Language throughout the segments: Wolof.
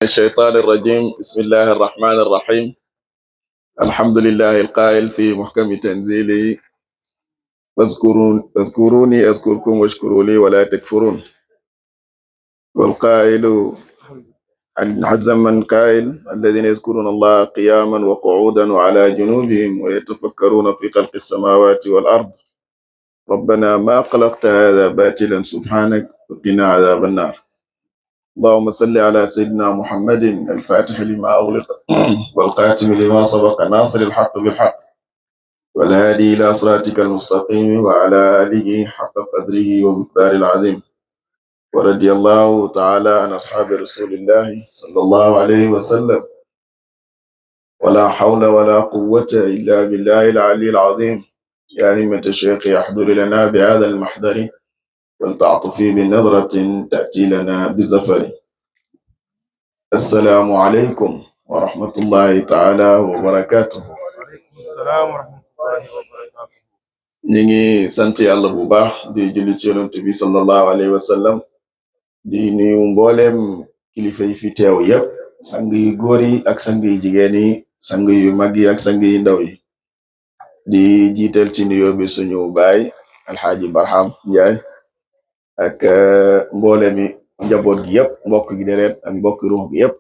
الشيطان الرجيم بسم الله الرحمن الرحيم الحمد لله القائل في محكم تنزيله فاذكروني أذكركم واشكروا لي ولا تكفرون والقائل عز من قائل الذين يذكرون الله قياما وقعودا وعلى جنوبهم ويتفكرون في خلق السماوات والأرض ربنا ما خلقت هذا باطلا سبحانك وقنا عذاب النار اللهم صل على سيدنا محمد الفاتح لما أغلق والقاتم لما سبق ناصر الحق بالحق والهادي إلى صراطك المستقيم وعلى آله حق قدره ومقدار العظيم ورضي الله تعالى عن أصحاب رسول الله صلى الله عليه وسلم ولا حول ولا قوة إلا بالله العلي العظيم يا همة الشيخ يحضر لنا بهذا المحضر ولتعطفي بنظرة تأتي لنا بزفر السلام عليكم ورحمة الله تعالى وبركاته. السلام ورحمة الله وبركاته. ñu ngi sant yàlla bu baax di julli ci yonent bi sallallahu alayhi wa sallam di nuyu mbooleem kilifa yi fi teew yépp sang yu góor yi ak sang yu jigéen yi sang yu mag yi ak sang yu ndaw yi di jiital ci nuyoo bi suñu baay alxaaji Barham Njaay ak mbooleemi njaboot gi yépp mbokk gi deret ak mbokk ruux gi yépp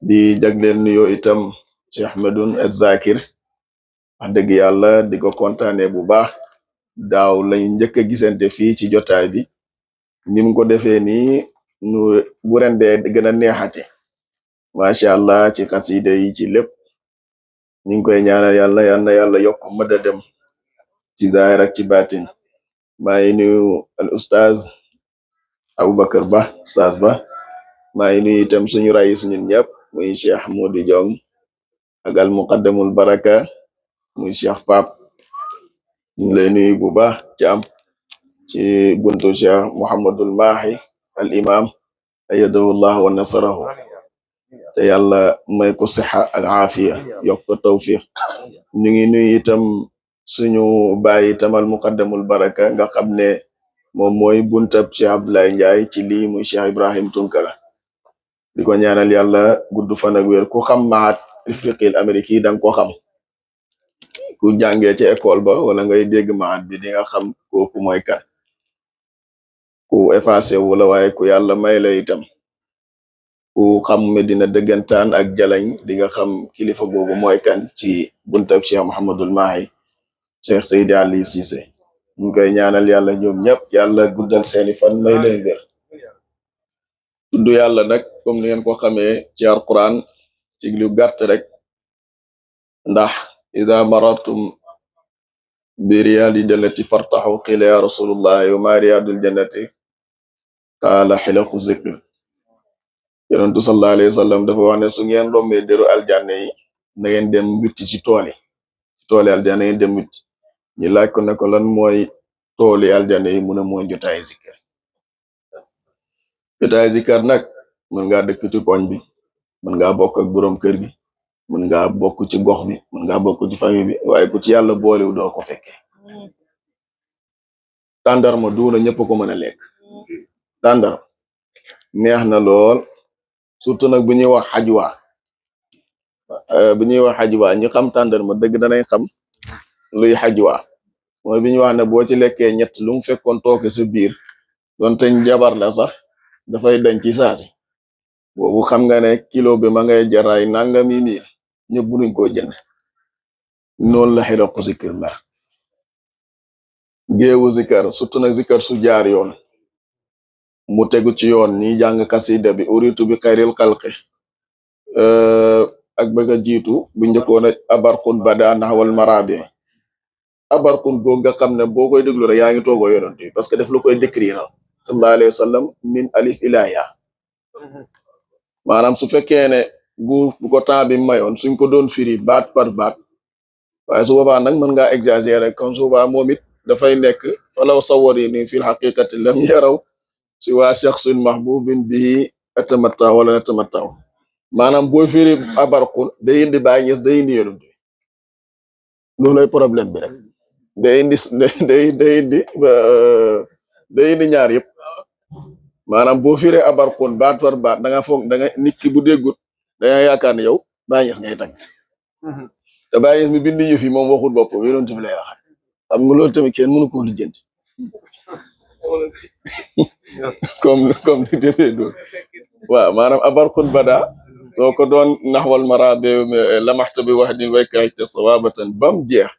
di jagleel nuyoo itam Cheikh Medoune ak Zakir wax dëgg yàlla di ko kontaane bu baax daaw lañ njëkk a gisante fii ci jotaay bi ni mu ko defee nii nu bu rendee gën a neexate macha allah ci xasida yi ci lépp ñu ngi koy ñaanal yàlla yal na yàlla yokk mëdadem ci zaahir ak ci baatin maa ngi nuyu al ustaaz Aboubacar Ba ustaaz Ba maa ngi nuyu itam suñu rais ñun ñëpp muy Cheikh Modi Diong ak al muqaddamul baraka muy Cheikh Pape ñu ngi lay nuyu bu baax ci am ci buntu Cheikh Mouhamadul Mahi al imam ayadahullah wa nasarahu te yàlla may ko sixa ak aafiya yokk ko tawfiq ñu ngi nuyu itam suñu bàyyi itam al muqaddamul baraka nga xam ne moom mooy buntab Cheikh Abdoulaye Ndiaye ci lii muy Cheikh Ibrahim Tunkara di ko ñaanal yàlla gudd fan ak wér ku xam maat ifriqil amérique yi danga ko xam ku jàngee ci école ba wala ngay dégg maat bi di nga xam kooku mooy kan ku effacé wu la waaye ku yàlla may la itam ku xam Medina dëggantaan ak jalañ di nga xam kilifa boobu mooy kan ci buntab Cheikh Mouhamadul Mahi Cheikh Seydi Ali Cissé ñu koy ñaanal yàlla ñoom ñëpp yàlla guddal seeni fan may leen wér tudd yàlla nag comme ni ngeen ko xamee ci alquran ci lu gàtt rek ndax ida marartum bi riyaadi jannati fartaxu qila ya rasulullahi wa ma riyaadul jannati qaala xilaqu zikr yonentu sallallahu alayhi wa sallam dafa wax ne su ngeen rombee déru aljanna yi na ngeen dem witti ci tooli aljanna ngeen dem witti ñu laaj ko ne ko lan mooy tooli aljanna yi mu ne mooy jotaay zikar nag mën ngaa dëkk ci koñ bi mën ngaa bokk ak boroom kër gi mën ngaa bokk ci gox bi mën ngaa bokk ci famille bi waaye ku ci yàlla boolewu doo ko fekkee tàndarma duuna ñëpp ko mën a lekk tàndarma neex na lool surtout nag bu ñuy wax xajwa ñi xam tàndarma dëgg danay xam luy xajwa mooy bi ñu wax ne boo ci lekkee ñett lu mu fekkoon tooke sa biir doon te jabar la sax dafay dañ ci saasi boobu xam nga ne kilo bi ma ngay jaraay nangami miir ñëpp bunuñ koo jënd noonu la xilaqu zikr mer géewu zikar surtout nag zikar su jaar yoon mu tegu ci yoon ñi jàng kasida bi uritu bi xayril xalqi ak bëgg a jiitu bu njëkkoon a abarqun bada naxwal marabi abarqun boo nga xam ne boo koy déglu rek yaa ngi toogoo yonent bi parce que def la koy décrire sallallahu alayhi wa sallam min alif ila ya maanaam su fekkee ne bu ko temps bi mayoon suñ ko doon firi baat par baat waaye su boobaa nag mën ngaa exagérer comme su boobaa moom it dafay nekk falaw sawari ni fil xaqiqati lam yaraw si waa shaxsun mahbubin bihi atamattaw wala natamattaw maanaam booy firi abarqun day indi bàyyi ñes day indi yonent bi loolay problème bi rek day indi ñaar yëpp maanaam boo firee abarkun baat par baat da nga foog da nga nit ki bu déggut da nga yaakaar ne yow Baay Ñas ngay tagg te Baay Ñas mi bind yëf yi moom waxul boppam yonent bi lay wax xam nga loolu tamit kenn mënu ko lijjanti Yes. comme ni demee doon waaw maanaam abarkun bada soo ko doon naxwal mara de lamaxta bi wax din waykaay te sawabatan bam jeex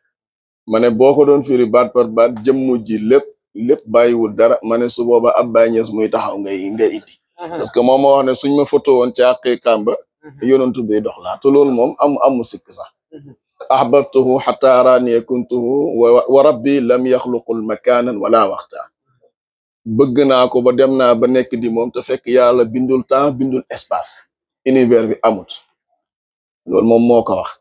ma ne boo ko doon firi baat par baat jëmm ji lépp bàyyiwul dara ma ne su booba ab Baay Ñas muy taxaw ngay indi parce que moom moo wax ne suñ ma photo woon ci àqi kàmba yonantu bi dox laa te loolu moom amu sikk sax ahbabtuhu xata araniya kuntuhu wa rabbi lam yaxluqul makaanan wala waxta bëgg naa ko ba dem naa ba nekk di moom te fekk yàlla bindul temps bindul espace univers bi amut loolu moom moo ko wax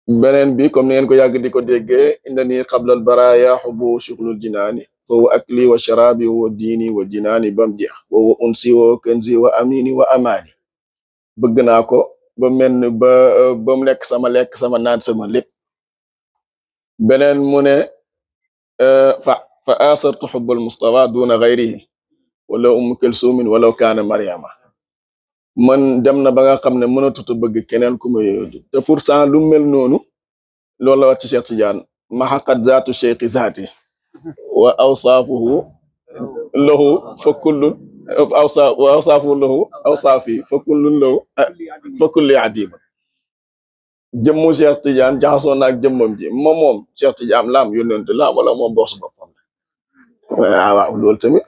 beneen bi comme ni ngeen ko yàgg di ko déggee indani xablal baraya xubu shuxlul jinaani foofu akli wa sharabi wa diini wa jinaani bam jeex wa unsi wa kenzi wa amini wa amaani bëgg naa ko ba mel ni ba mu nekk sama naan sama lépp beneen mu ne fa asartu xubbal mustafa duna gayrihi wala umm kelsumin walaw kaana mariama man dem na ba nga xam ne mënatut a bëgg keneen ku ma yooyu te pourtant lu mel noonu loolu la wax ci Cheikh Tidiane maxaqat zaatu cheikhi zaati wa awsaafuhu lahu fa kullun wa awsaafuhu lahu awsaafi fa kullun lahu fa kulli adiba jëmmu Cheikh Tidiane jaxasoo na ak jëmmam ji moom Cheikh Tidiane laam yónnent la wala moom boos boppam waaw loolu tamit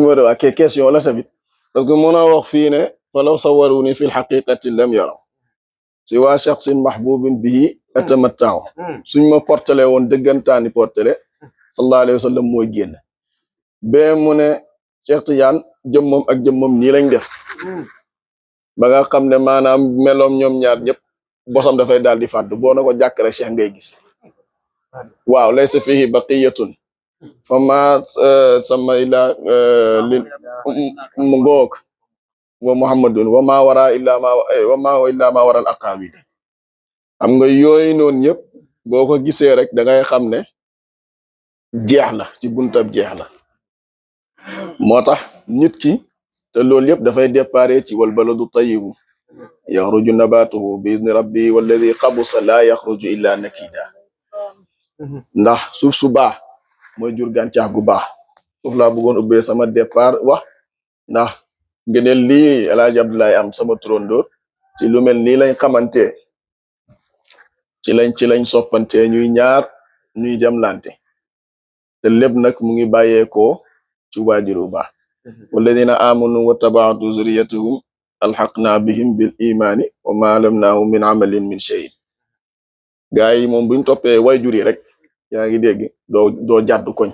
war a waa question la tamit parce que mën a wax fii ne falaw sawaruni fi lxaqiqati lam yaraw si waa shaxsin mahbubin bihi atamattaaw suñ ma portale woon dëggantaani portale sallallahu alayhi wa sallam mooy génn ba mu ne Cheikh Tidiane jëmmam ak jëmmam nii lañ def ba nga xam ne maanaam meloom ñoom ñaar ñëpp bosam dafay daal di fàddu boo na ko jàkk rek Cheikh ngay gis waaw laysa fihi baqiyatun fa ma sama ila lil mu ngoog wa muhammadun wa ma wara illa ma waral aqaabid xam nga yooyu noonu yëpp boo ko gisee rek da ngay xam ne jeex la ci buntab jeex la moo tax nit ki te loolu yëpp dafay déparé ci wal baladu tayibu yaxruju nabatuhu bi izni rabbi walladi xabusa la yaxruju illa nakida ndax suuf su baax mooy jur gàncax gu baax suuf laa bëggoon ubbee sama départ wax ndax ngëneel lii El Hadj Abdoulaye am sama trondoor ci lu mel nii lañ xamante ci lañ soppante ñuy ñaar ñuy jamlante te lépp nag mu ngi bàyyeekoo ci waajuru baax walladina amanu wa tabaatu zuriyatuhum alxaqna bihim bil imaani wa ma lamnahum min amalin min shay gaa yi moom buñ toppee waajur yi rek yaa ngi dégg doo jàdd koñ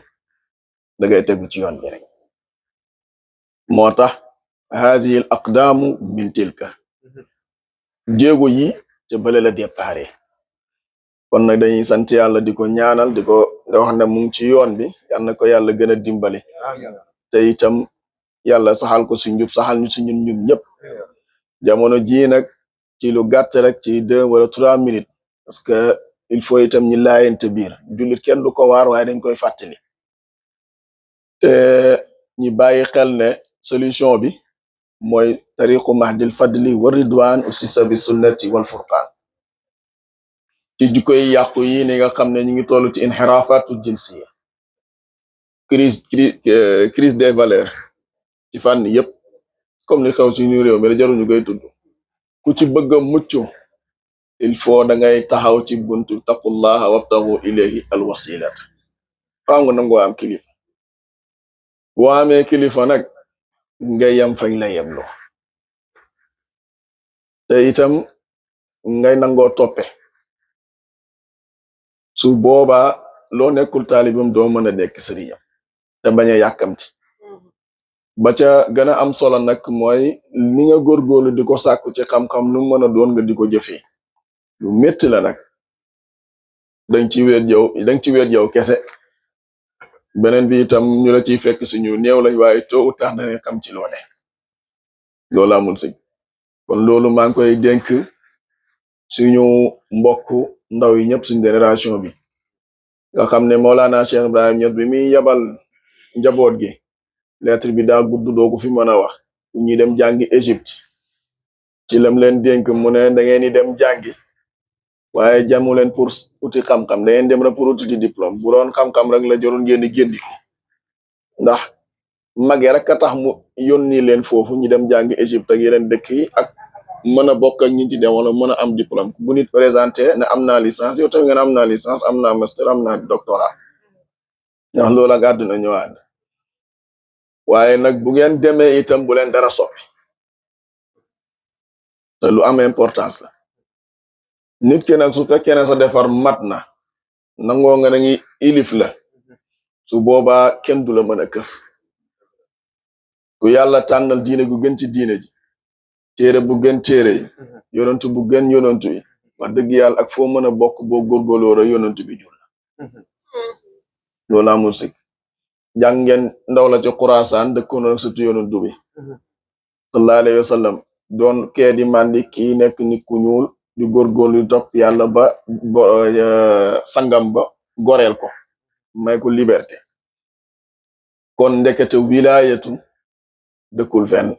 da ngay tegu ci yoon bi rek moo tax haadihi al aqdaamu min tilka jéego yi ca bële la déparé kon nag dañuy sant yàlla di ko ñaanal di ko nga wax ne mu ngi ci yoon bi yal na ko yàlla gën a dimbali te itam yàlla saxal ko si njub saxal ñu si ñun ñëpp jamono ji nag ci lu gàtt rek ci 2 wala 3 minutes parce que il faut itam ñi laayante biir jullit kenn du ko waar waaye dañ koy fàttali te ñi bàyyi xel ne solution bi mooy tariqu mahdil fadli wa ridwan usisa bi sunnati wal furqan ci jikko yi yàqu yi ni nga xam ne ñu ngi toll ci inxirafatu jinsiya crise des valeurs ci fànn yëpp comme ni xew ci ñu réew mi la jaruñu koy tudd ku ci bëgg a mucc il faut da ngay taxaw ci buntu taqullaha wabtagu ilayhi alwasilat faa nga nangoo am kilifa boo amee kilifa nag ngay yem fañ la yemlo te itam ngay nangoo toppe su boobaa loo nekkul taalibam doo mën a nekk sëriñam te bañ a yàkkamti ba ca gën a am solo nag mooy ni nga góorgóorlu di ko sàkku ci xam-xam nu mën a doon nga di ko jëfee lu métti la nag dang ci weet yow kese beneen bi itam ñu la ciy fekk suñu néew lañ waaye tôt ou tard danga xam ci loo ne loolu amul si kon loolu maa ngi koy dénk suñu mbokk ndaw yi ñëpp suñu génération bi nga xam ne Mawlana Cheikh Ibrahim Niass bi muy yabal njaboot gi lettre bi daa gudd doo ko fi mën a wax ñi dem jàngi Égypte ci lam leen dénk mu ne da ngeen di dem jàngi waaye jamu leen pour uti xam-xam da ngeen dem rek pour uti diplôme bu doon xam-xam rek la joroon ngeen di génni ndax mage rek a tax mu yónni leen foofu ñu dem jàngi Égypte ak yeneen dëkk yi ak mën a bokk ak ñi ci dem wala mën a am diplôme bu nit présenté ne am naa licence yow tamit ngeen am naa licence am naa master am naa doctorat ndax loolu ak àdduna ñëwaat waaye nag bu ngeen demee itam bu leen dara soppi te lu am importance la nit ki nag su fekkee ne sa defar mat na nangoo nga ngi ilif la su boobaa kenn du la mën a këf ku yàlla tànnal diine gu gën ci diine ji téere bu gën téere yi yonantu bu gën yonantu yi wax dëgg yàlla ak foo mën a bokk boo góorgóorloo rek yonantu bi jur la loolu amul sikk jàng ngeen ndaw la ci Xuraasaan dëkkoon ak surtout yonantu bi sallallahu alayhi wa sallam doon kee di mandi kii nekk nit ku ñuul di góorgóorlu topp yàlla ba sangam ba goreel ko may ko liberté kon ndekete wilaayatu dëkkul fenn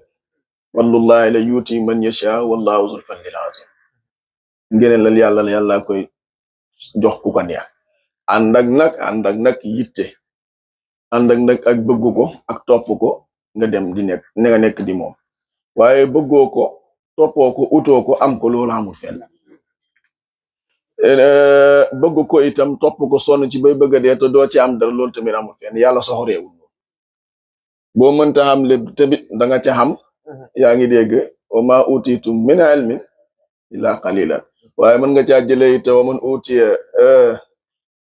wallahi la yuuti man yasha wallahu zul fadlil azim ngeneen la yàlla koy jox ku ko neex ànd ak nag yitte ànd ak nag ak bëgg ko ak topp ko nga dem di nekk ne nga nekk di moom waaye bëggoo ko toppoo ko utoo ko am ko loolu amul fenn bëgg ko itam topp ko sonn ci bay bëgg a dee te doo ci am dara loolu tamit amul fenn yàlla soxoreewul boo mënta xam lépp tamit da nga ca xam yaa ngi dégg wa ma utitum min ilmin illa qalilan waaye mën nga caa jëlee itam wa man utiya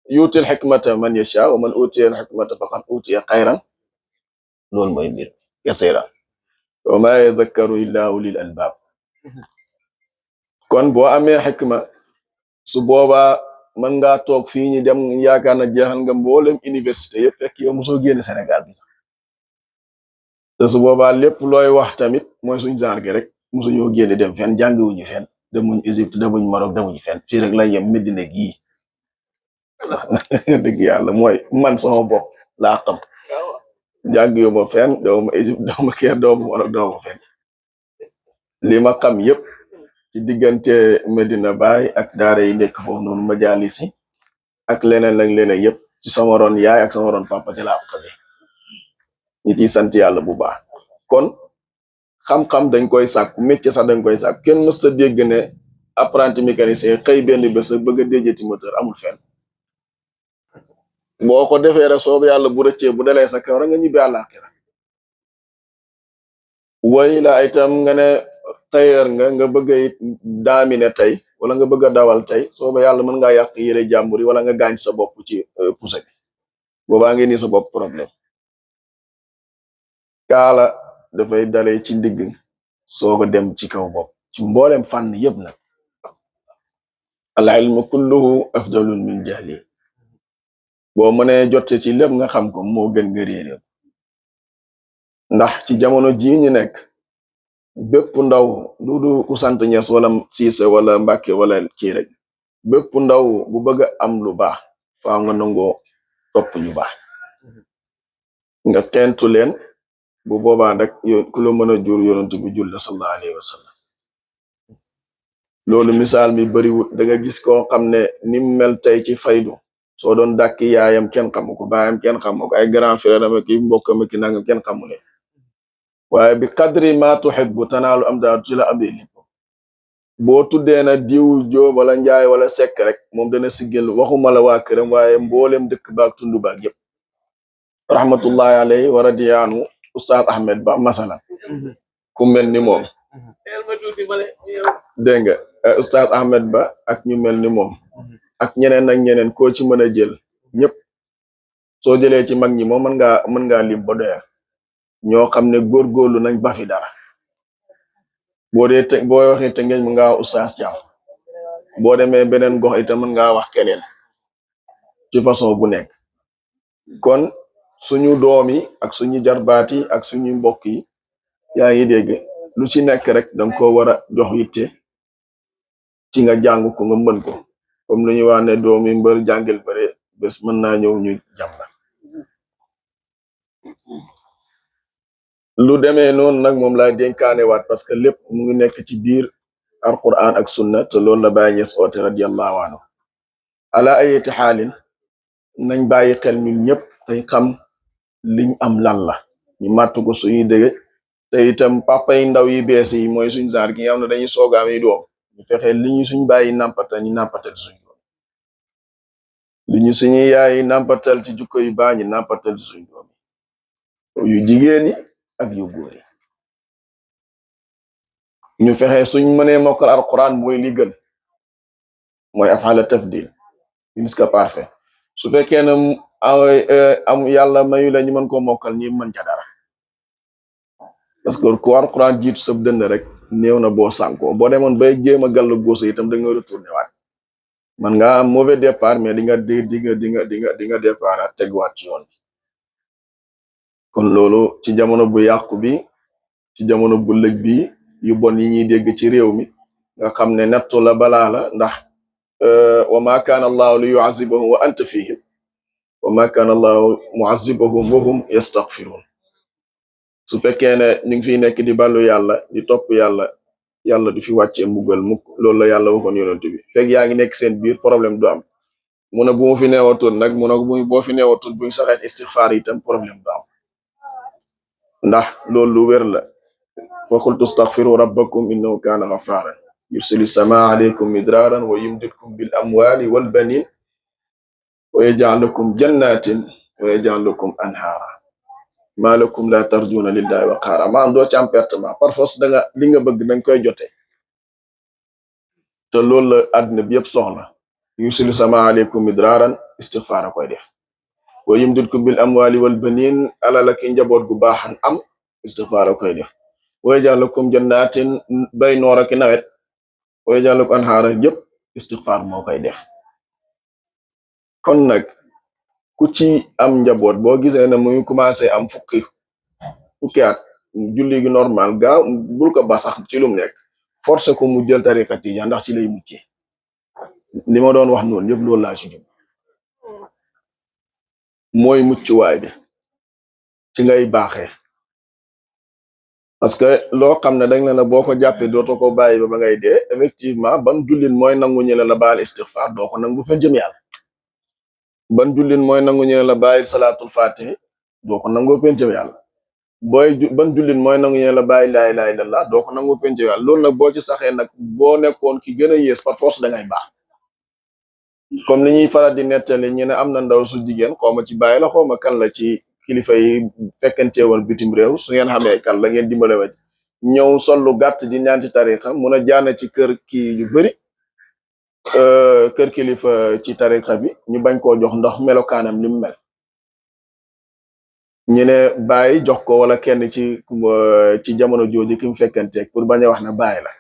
yuutil xikmata man yasha wa man utiya al xikmata faqad utiya xayran loolu mooy mbir kasiira wa ma yazakkaru illa ulil albab kon boo amee xikma su boobaa mën ngaa toog fii ñi dem yaakaar na jeexal nga mboolem université yëpp fekk yow mosoo génn Sénégal bi te su boobaa lépp looy wax tamit mooy suñ genre gi rek mosuñoo génn dem fenn jàngiwuñu fenn demuñ Égypte demuñ Maroc demuñu fenn fii rek la yem Medina gii dëgg yàlla mooy man sama bopp laa xam jàngiwu ma fenn dewuma Égypte dewuma Caire dewuma Maroc dewuma fenn li ma xam yëpp ci diggante Medina Baye ak daara yi nekk foofu noonu majalisi ak leneen ak leneen yëpp ci sama ron yaay ak sama ron papa ci laa xamee ñi ciy sant yàlla bu baax kon xam-xam dañ koy sàkku métier sax dañ koy sàkku kenn mës ta dégg ne apprenti mécanicien xëy benn bés bëgg a déjati moteur amul fenn boo ko defee rek soobu yàlla bu rëccee bu dalee sa kaw rek nga ñibbi àllaaxira way la itam nga ne tailleur nga bëgg a daamine tey wala nga bëgg a dawal tey sooba yàlla mën ngaa yàq yére jàmbur yi wala nga gaañ sa bopp ci pousse bi boobaa ngi nii sa bopp problème kaala dafay dalee ci ndigg sooga dem ci kaw bopp ci mboolem fànn yëpp nag al ilmu kulluhu afdalun min jahli boo mënee jotte ci lépp nga xam ko moo gën nga réere ndax ci jamono jii ñu nekk bépp ndaw du ku sant Ñas wala Siise wala Mbàkke wala kii rek bépp ndaw bu bëgg a am lu baax faaw nga nangoo topp ñu baax nga xentu leen bu boobaa nag ku la mën a jur yonent bi jul la sallallahu alayhi wa sallam loolu misaal mi bariwut da nga gis koo xam ne ni mel tey ci faydu soo doon dàkki yaayam kenn xamu ko baayam kenn xamu ko ay grand frère am ki mbokkam ki nangam kenn xamu leen waaye bi qadri ma tuhibbu tanaalu am daatu ci la amee lépp boo tuddee na diw Jóob wala Njaay wala Sekk rek moom dana siggil waxuma la waa këram waaye mboolem dëkk baak tund baak yëpp rahmatullahi alayhi wa radiyaanu Oustaz Ahmed Ba masalan ku mel ni moom dégg nga Oustaz Ahmed Ba ak ñu mel ni moom ak ñeneen ak ñeneen koo ci mën a jël ñëpp soo jëlee ci mag ñi moom mën ngaa lim ba doyal ñoo xam ne góorgóorlu nañ ba fi dara boo waxee te ngeen mën ngaa wax Oustaz Thiam boo demee beneen gox itam mën ngaa wax keneen ci façon bu nekk kon suñu doom yi ak suñu jarbaat yi ak suñu mbokk yi yaa ngi dégg lu ci nekk rek danga ko war a jox yitte ci nga jàng ko nga mën ko comme lu ñuy wax ne doom yi mbër jàngil bëre bés mën naa ñëw ñu jam la lu demee noonu nag moom laa dénkaane waat parce que lépp mu ngi nekk ci biir alquran ak sunna te loolu la Baay Ñas oote radiyallahu anhu ala ayati xaalin nañ bàyyi xel ñun ñëpp tey xam liñ am lan la ñu màttu ko suñuy dëgg te itam papa yi ndaw yi bees yi mooy suñ genre gi nga xam ne dañuy soogaam yi doom ñu fexe li ñu suñ bàyyi nàmpatal ñu nàmpatal suñ doom li ñu suñuy yaay nàmpatal ci jukko yu baax ñi nàmpatal suñ doom yu jigéen yi ak yu góor yi ñu fexe suñ mënee mokkal alquran mooy li gën mooy afala tafdil jusqu'à parfait su fekkee ne am yàlla mayu la ñu mën koo mokkal ñi mën ca dara parce que ku alquran jiitu sab dënn rek néew na boo sànkoo boo demoon bay jéem a gàllu góosa itam da nga retourné waat man nga am mauvais départ mais di nga départ teguwaat ci yoon bi kon loolu ci jamono bu yàqu bi ci jamono bu lëj bi yu bon yi ñuy dégg ci réew mi nga xam ne nettu la balaa la ndax wa ma kaana allahu li yuazibahum wa anta fihim wa ma kaana allahu muazibahum wa hum yastaghfirun su fekkee ne ñu ngi fiy nekk di ballu yàlla di topp yàlla yàlla du fi wàccee mbugal mukk loolu la yàlla waxoon yonent bi fekk yaa ngi nekk seen biir problème du am mu ne bu ma fi neewatul nag mu ne boo fi neewatul buñ saxeet istixfaar itam problème du am ndax loolu lu wér la fa qultu astaghfiru rabbakum innahu kaana ghaffaaran yursili samaa alaykum midraaran wa yumdidkum bil amwaali wal baniin wa yaj'al lakum jannatin wa yaj'al lakum anhaara maa lakum la tarjuuna lillahi waqaara maanaam doo ci am pertement par force da nga li nga bëgg danga koy jote te loolu la àddina bi yëpp soxla yursili samaa alaykum midraaran istixfaar a koy def wa yumdidkum bil amwaali wal baniin alal ak njaboot gu baaxan am istixfaar a koy def wa yaj'al lakum jannatin bay noor ak nawet wa yaj'al lakum anhaara yëpp istixfaar moo koy def kon nag ku ci am njaboot boo gisee ne muy commencé am fukki at julli gi normal gaaw bul ko ba sax ci lum nekk forcé ko mu jël tariqa tijaan ndax ci lay muccee li ma doon wax noonu yëpp loolu laa ci jub mooy muccuwaay bi ci ngay baaxee parce que loo xam ne dañ la boo ko jàppee dootoo ko bàyyi ba ngay dee effectivement ban jullit mooy nangu ñu la baal istighfar doo ko nangu fa jëm yàlla ban jullit mooy nangu ñu la bàyyil salaatul fatih doo ko nangoo pencam yàlla ban jullit mooy nangu ñu la bàyyi laa ilaaha illallah doo ko nangoo pencam yàlla loolu nag boo ci saxee nag boo nekkoon ki gën a yées par force da ngay baax comme li ñuy faral di nettali ñu ne am na ndaw su jigéen xawma ci bàyyi la xawma kan la ci kilifa yi fekkanteewal bitim réew su ngeen xamee kan la ngeen dimbale wa ñëw sollu gàtt di ñaan ci tarixa mun a jaana ci kër kii yu bëri kër kilifa ci tarixa bi ñu bañ koo jox ndox melokaanam ni mu mel ñu ne bàyyi jox ko wala kenn ci jamono jooju ki mu fekkanteeg pour bañ a wax na bàyyi la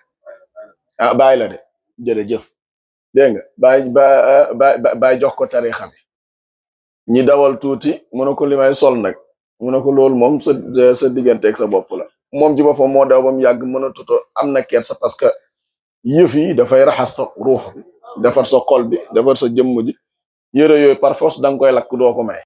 ah bàyyi la de jërëjëf dégg nga bàyyi jox ko tarixa bi ñi dawal tuuti mu ne ko li may sol nag mu ne ko loolu moom sa digganteeg sa bopp la moom ci boppam moo daw ba mu yàgg mën a tuto am na kersa parce que yëf yi dafay raxas sa ruux bi defar sa xol bi defar sa jëmm ji yëre yooyu par force da nga koy lakk doo ko may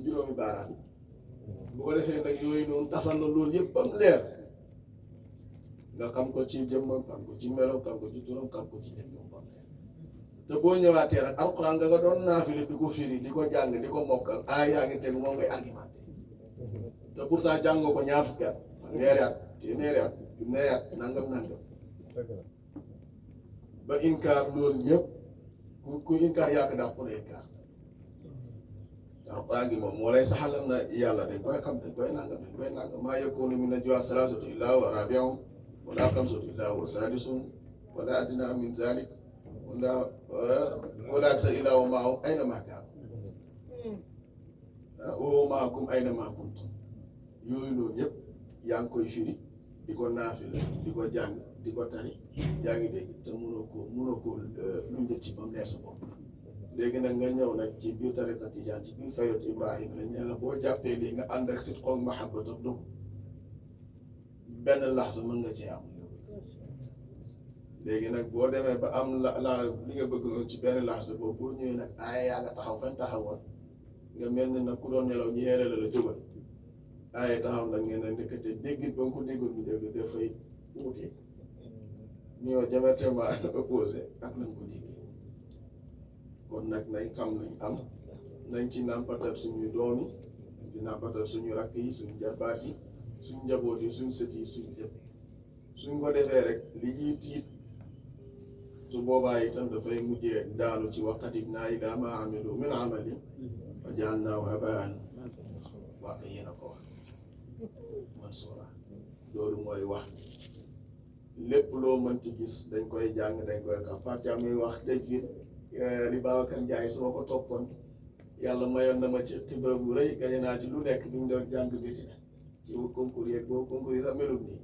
juróomi baaraam bu ko defee nag yooyu noonu tasal na loolu yëpp bam leer nga xam ko ci jëmmam xam ko ci melo xam ko ci turam xam ko ci jëmmam bam leer te boo ñëwaatee nag alxuraan nga doon naafile di ko firi di ko jàng di ko mokkal yaa ngi tegu moom ngay argumenté te pourtant jàng nga ko ñaar fukki at fanweeri at téeméeri at junneeri at nangam ba inkaar loolu yëpp ku inkaar yàq daa ko la inkaar alquran gi moom moo lay saxalal na yàlla dañ koy xam dañ koy nangam maa yakunu min najwa salaasatu illaa wa raabi'uhum wala xamsatu illaa wa saadisuhum wala adnaa min zalik wala aksar illaa wa ma'ahum aynamaa kaanu wa huwa ma'akum aynamaa kuntum yooyu noonu yëpp yaa ngi koy firi di ko naafila di ko jàng di ko tari yaa ngi dégg te mënoo ko lu njëkk ci ba mu leer sa bopp léegi nag nga ñëw nag ci biir tariqa tijaan ci biir fayot Ibrahima la ñu la boo jàppee lii nga ànd ak sit xoog mahabbat ak dugg benn laxsa mën nga ci am léegi nag boo demee ba am la li nga bëgg noonu ci benn laxsa boobu boo ñëwee nag yaa nga taxaw fañ taxawoon nga mel ni nag ku doon nelaw ñu yeere la jógal taxaw nag ngeen ne ndekete déggit ba nga ko déggoon bi dégg dafay wuute ñoo diamétralement opposé ak nañ ko déggee kon nag nañ xam nañ am nañ ci nàmpatal suñu doom yi nañ ci nàmpatal suñu rakk yi suñu jarbaat yi suñu njaboot yi suñu sët yi suñu jëf suñ ko defee rek li ñuy tiit su boobaa itam dafay mujjee daanu ci waqatifnaa ilaa maa amilu min amalin fa ja'alnaahu haba'an waa ko yéen a ko wax mansuura loolu mooy wax lépp loo mënti gis dañ koy jàng dañ koy xam Fatia muy wax tëj bi li Babacar Ndiaye su ma ko toppoon yàlla mayoon na ma ci xibaar bu rëy gañe naa ci lu nekk bi ñu doon jàng béti na ci concours yeeg boobu concours yi sax melul nii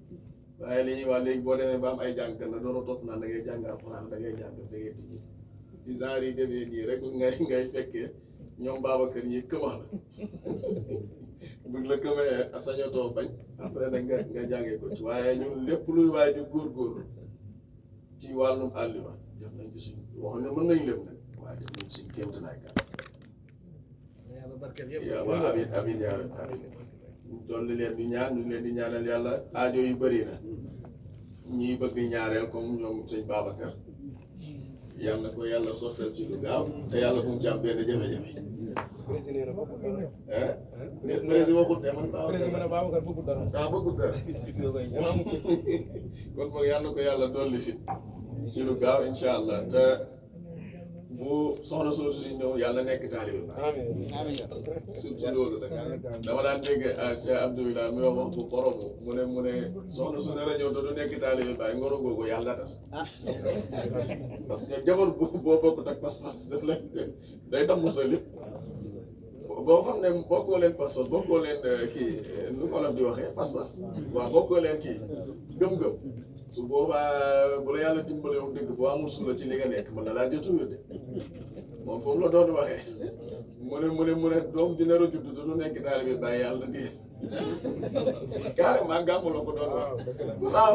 waaye li ñuy wax léegi boo demee ba am ay jàngkat na doon topp naan da ngay jàng alxuraan da ngay jàng da ngay tijji ci genre yi demee nii rek ngay fekkee ñoom Babacar yi këma la buñ la këmee sañatoo bañ après nag nga jàngee ko ci waaye ñun lépp luy waaye di góorgóorlu ci wàllum àlliwa def nañ ci suñ waxoon ne mën nañ lépp nag waaye def nañ ci suñ kéemtalaay kat yaa waa amin yaa rabbi amin dolli leen di ñaan ñu ngi leen di ñaanal yàlla aajo yu bëri na ñiy bëgg ñaareel comme ñoom sëñ Babacar yàlla ko yàlla sottal ci lu gaaw te yàlla bu mu ci am benn jafe-jafe président waxut de man Babacar bëggul dara bëggul dara kon boog yàlla ko yàlla dolli fit ci lu gaaw incha allah te bu soxna sootu si ñëw yàlla nekk taalibe ba surtout loolu nag dama daan dégg Cheikh Abdoulaye mi wax bu xoromu mu ne soxna su dara ñëw te du nekk taalibe ba ngoro googu yàlla tas parce que jamono boo bokkut ak pas-pas daf lay day damm sa lépp boo xam ne bokkoo leen pas-pas bokkoo leen kii nu ko la di waxee pas-pas waaw bokkoo leen kii gëm-gëm su boobaa bu la yàlla dimbalee wu dëgg boo amul sula ci li nga nekk mën na laa détruire de moom foofu la doon waxee mu ne doom dina la judd te du nekk taalibe bàyyi yàlla di carrément gàmmu la ko doon wax waaw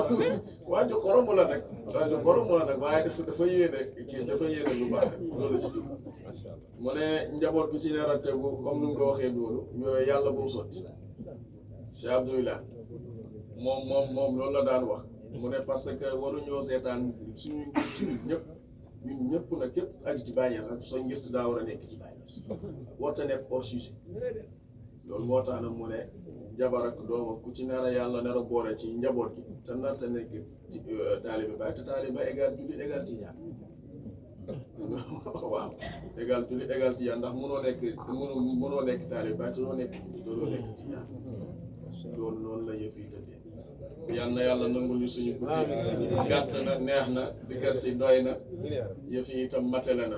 waa ju xoromu la nag waaye dafa yéene kii dafa yéene lu baax loolu ci jub mu ne njaboot bi ci nar a tegu comme ni nga ko waxee loolu yooyu yàlla bu mu sotti Cheikh Abdoulaye moom loolu la daan wax mu ne parce que waruñoo seetaan suñu ñun ñëpp nag képp aju ci bàyyi ak soo ngir daa war a nekk ci bàyyi warta nekk hors sujet loolu moo tax nag mu ne jabar ak doomam ku ci nar a yàlla nar a boole ci njaboot gi te nar te nekk taalibe baay te taalibe égal jullit égal tijaan waaw égal jullit égal tijaan ndax mënoo nekk taalibe baay te doo nekk tijaan loolu noonu la yëf yi tëddee yal na yàlla nangul ñu suñu guddi gàtt na neex na zikar si doy na yëf yi itam matale na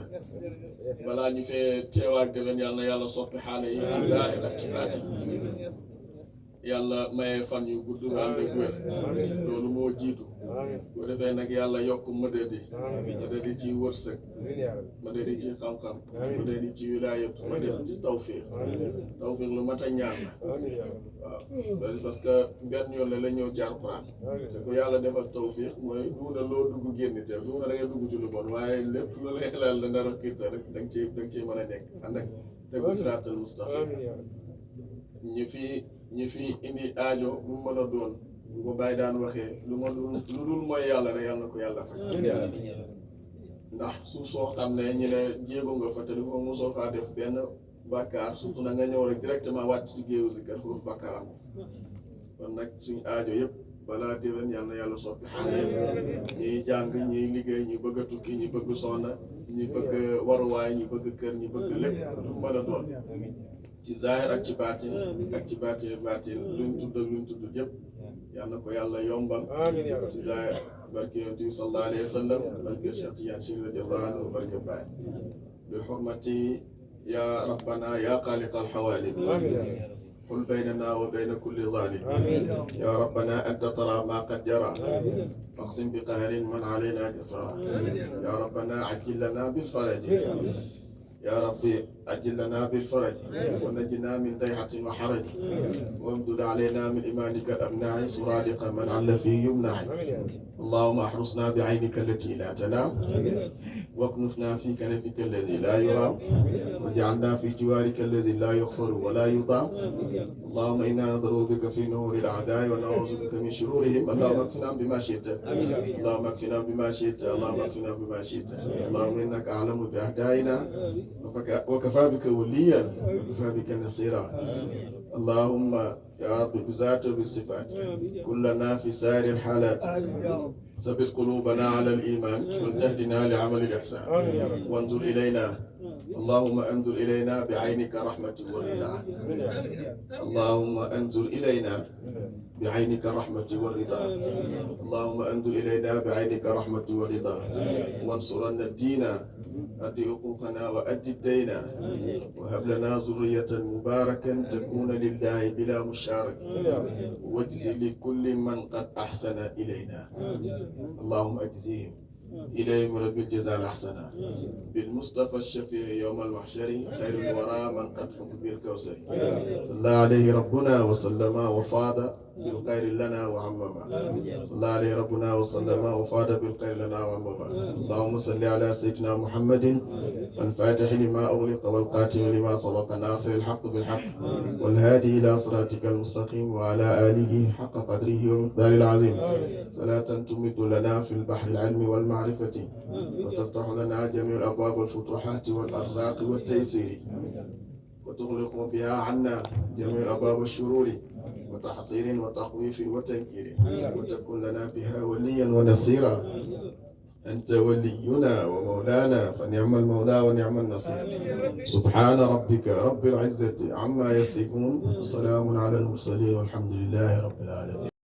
balaa ñu fee teewaat déwén yal na yàlla soppi xaale yi ci zaahir ak ci baati yàlla maye fan yu gudd ànd ak wér loolu moo jiitu bu defee nag yàlla yokk mëdëdi ci wërsëg mëdëdi ci xam-xam mëdëdi ci wilaayatu mëdëdi ci tawfiq lu mat a ñaan la waaw loolu parce que benn yoon la ñëw ci Alxuraan te ku yàlla defal tawfiq mooy duuna loo dugg génn te duuna da ngay dugg ci lu bon waaye lépp lu lay laal la nar a xiirta rek da nga ciy mën a nekk ànd ak tegu siraatal mustaqim ñi fi indi aajo lu mu mën a doon bu ko bàyyi daan waxee lu dul mooy yàlla rek yàlla na ko yàlla faj ndax suuf soo xam ne ñu ne jéego nga fa te du ko mosoo faa def benn bàkkaar surtout na nga ñëw rek directement wàcc ci géewu zikar foofu bàkkaar am kon nag suñ aajo yëpp balaa déwén yal na yàlla soppi xaal yëpp ñiy jàng ñiy liggéey ñi bëgg a tukki ñi bëgg soxna ñi bëgg waruwaay ñi bëgg kër ñi bëgg lépp lu mu mën a doon ci zaahir ak ci baatin luñ tudd ak luñ tudd yëpp yal na ko yàlla yombal ci zaahir barke yonent bi sallallahu alayhi wa sallam barke Cheikh Tidiane Chérif radiyallahu anhu barke Baye bi xurmati ya rabbana ya xaaliqa alxawaalim قل بيننا وبين كل ظالم يا ربنا أنت ترى ما قد جرى فاقسم بقهر من علينا جسرا يا ربنا عجل لنا بالفرج يا ربي أجل لنا بالفرج ونجنا من ضيحة وحرج وامدد علينا من إيمانك الأمناع سرادق من عل فيه يمنع اللهم احرسنا بعينك التي لا تنام واكنفنا في كنفك الذي لا يرام واجعلنا في جوارك الذي لا يغفر ولا يضام اللهم إنا نضرب بك في نور الأعداء ونعوذ بك من شرورهم اللهم اكفنا بما شئت اللهم اكفنا بما شئت اللهم اكفنا بما شئت اللهم إنك أعلم بأعدائنا وكفى بك وليا وكفى بك نصيرا اللهم يا رب بذات وبالصفات كلنا في سائر الحالات ثبت قلوبنا على الإيمان وتهدنا لعمل الإحسان وانظر إلينا اللهم انظر إلينا بعينك رحمة ورضا اللهم انظر إلينا بعينك رحمة ورضا اللهم انظر إلينا بعينك رحمة ورضا وانصرنا الدين أد حقوقنا وأد الدين وهب لنا ذرية مباركا تكون لله بلا مشارك واجزي لكل من قد أحسن إلينا اللهم أجزيهم إليهم رب الجزاء الأحسن بالمصطفى الشفيع يوم المحشر خير الورى من قد حكم بالكوثر صلى عليه ربنا وسلم وفاض بالخير لنا وعمما صلى عليه ربنا وسلم وفاض بالخير لنا وعمما اللهم صل على سيدنا محمد الفاتح لما أغلق والقاتم لما سبق ناصر الحق بالحق والهادي إلى صراطك المستقيم وعلى آله حق قدره ومقداره العظيم صلاة تمد لنا في البحر العلم والمعرفة وتفتح لنا جميع الأبواب والفتوحات والأرزاق والتيسير وتغلق بها عنا جميع أبواب الشرور وتحصير وتخويف وتنكير وتكون لنا بها وليا ونصيرا أنت ولينا ومولانا فنعم المولى ونعم النصير سبحان ربك رب العزة عما يصفون وسلام على المرسلين والحمد لله رب العالمين.